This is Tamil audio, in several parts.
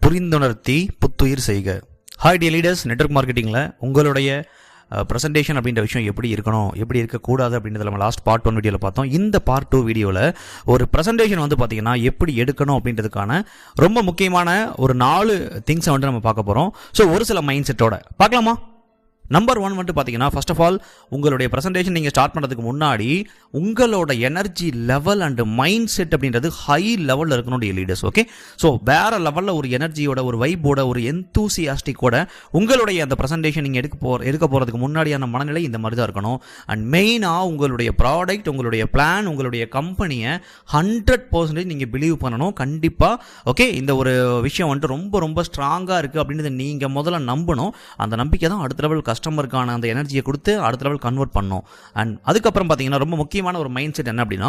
புரிந்துணர்த்தி புத்துயிர் செய்க. ஹாய் டியர் லீடர்ஸ், நெட்வொர்க் மார்க்கெட்டிங்கில் உங்களுடைய ப்ரெசன்டேஷன் அப்படின்ற விஷயம் எப்படி இருக்கணும், எப்படி இருக்கக்கூடாது அப்படின்றத நம்ம லாஸ்ட் பார்ட் 1 வீடியோவில் பார்த்தோம். இந்த பார்ட் 2 வீடியோவில் ஒரு ப்ரெசன்டேஷன் வந்து பார்த்தீங்கன்னா எப்படி எடுக்கணும் அப்படின்றதுக்கான ரொம்ப முக்கியமான ஒரு 4 திங்ஸை வந்து நம்ம பார்க்க போகிறோம். ஸோ ஒரு சில மைண்ட் செட்டோட பார்க்கலாமா? நம்பர் 1 வந்துட்டு பார்த்தீங்கன்னா, ஃபர்ஸ்ட் ஆஃப் ஆல் உங்களுடைய ப்ரெசன்டேஷன் நீங்கள் ஸ்டார்ட் பண்ணுறதுக்கு முன்னாடி உங்களோட energy level and mind set அப்படின்றது ஹை லெவலில் இருக்கணும் டியர் லீடர்ஸ். ஓகே, ஸோ வேற லெவலில் ஒரு எனர்ஜியோட, ஒரு வைப்போட, ஒரு எந்தூசியாஸ்டிக்கோட உங்களுடைய அந்த ப்ரெசன்டேஷன் நீங்கள் எடுக்க போகிறதுக்கு முன்னாடியான மனநிலை இந்த மாதிரி தான் இருக்கணும். அண்ட் மெயினாக உங்களுடைய ப்ராடக்ட், உங்களுடைய பிளான், உங்களுடைய கம்பெனியை 100% நீங்கள் பிலீவ் பண்ணணும் கண்டிப்பாக. ஓகே, இந்த ஒரு விஷயம் வந்துட்டு ரொம்ப ரொம்ப ஸ்ட்ராங்காக இருக்குது அப்படின்றத நீங்கள் முதல்ல நம்பணும். அந்த நம்பிக்கை தான் அடுத்த லெவல் கஸ்டமருக்கான அந்த எனர்ஜியை கொடுத்து அடுத்த லெவல் கன்வெர்ட் பண்ணணும். அண்ட் அதுக்கப்புறம் பார்த்தீங்கன்னா ரொம்ப முக்கியமான ஒரு மைண்ட் செட் என்ன அப்படின்னா,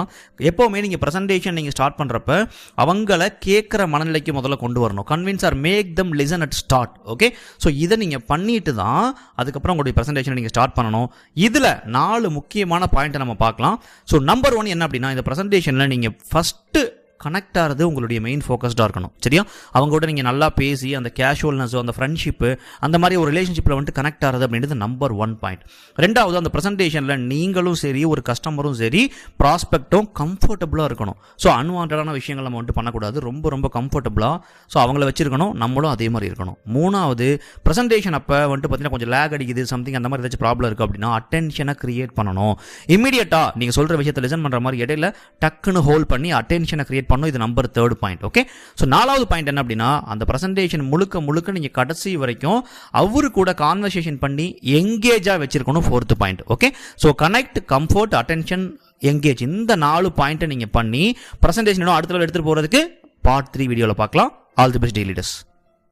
எப்போவுமே நீங்கள் ப்ரெசன்டேஷன் நீங்கள் ஸ்டார்ட் பண்ணுறப்ப அவங்கள கேட்குற மனநிலைக்கு முதல்ல கொண்டு வரணும். Convince or make them listen at start. Okay, so இதை நீங்கள் பண்ணிட்டு தான் அதுக்கப்புறம் உங்களுடைய ப்ரெசன்டேஷனை நீங்கள் ஸ்டார்ட் பண்ணணும். இதில் 4 முக்கியமான பாயிண்ட்டை நம்ம பார்க்கலாம். ஸோ நம்பர் 1 என்ன அப்படின்னா, இந்த ப்ரெசன்டேஷனில் நீங்கள் ஃபஸ்ட்டு கனெக்ட் ஆகிறது உங்களுடைய மெயின் ஃபோக்கஸ்டாக இருக்கணும். சரியா? அவங்களோட நீங்கள் நல்லா பேசி அந்த கேஷுவல்னஸோ, அந்த ஃப்ரெண்ட்ஷிப்பு, அந்த மாதிரி ஒரு ரிலேஷன்ஷிப்பில் வந்துட்டு கனெக்ட் ஆகிறது அப்படின்றது நம்பர் 1 பாயிண்ட். ரெண்டாவது, அந்த ப்ரெசன்டேஷனில் நீங்களும் சரி, ஒரு கஸ்டமரும் சரி, ப்ராஸ்பெக்டும் கம்ஃபர்டபுளாக இருக்கணும். ஸோ அன்வான்டான விஷயங்கள் நம்ம வந்துட்டு பண்ணக்கூடாது. ரொம்ப ரொம்ப கம்ஃபர்டபுளாக ஸோ அவங்கள வச்சிருக்கணும், நம்மளும் அதே மாதிரி இருக்கணும். மூணாவது, ப்ரெசன்டேஷன் அப்போ வந்துட்டு பார்த்தீங்கன்னா கொஞ்சம் லேக் அடிக்குது, சம்திங் அந்த மாதிரி ஏதாச்சும் ப்ராப்ளம் இருக்குது அப்படின்னா அட்டென்ஷனை கிரியேட் பண்ணணும். இமீடியட்டாக நீங்கள் சொல்கிற விஷயத்தை லிசன் பண்ணுற மாதிரி இடையில டக்குன்னு ஹோல்ட் பண்ணி அட்டென்ஷனை கிரியேட் பண்ணணும். இது நம்பர் 3 பாயிண்ட். ஓகே, ஸோ 4வது பாயிண்ட் என்ன அப்படின்னா, அந்த பிரசன்டேஷன் முழுக்க நீங்க கடைசி வரைக்கும் அவரு கூட கான்வர்சேஷன் பண்ணி எங்கேஜா வச்சிருக்கணும். 4th point. Okay, so connect, comfort, attention, engage, இந்த 4 பாயிண்ட்டை நீங்க பண்ணி பிரசன்டேஷன் அடுத்த லெவல் எடுத்துட்டு போறதுக்கு பார்ட் 3 வீடியோல பார்க்கலாம். All the best tea leaders.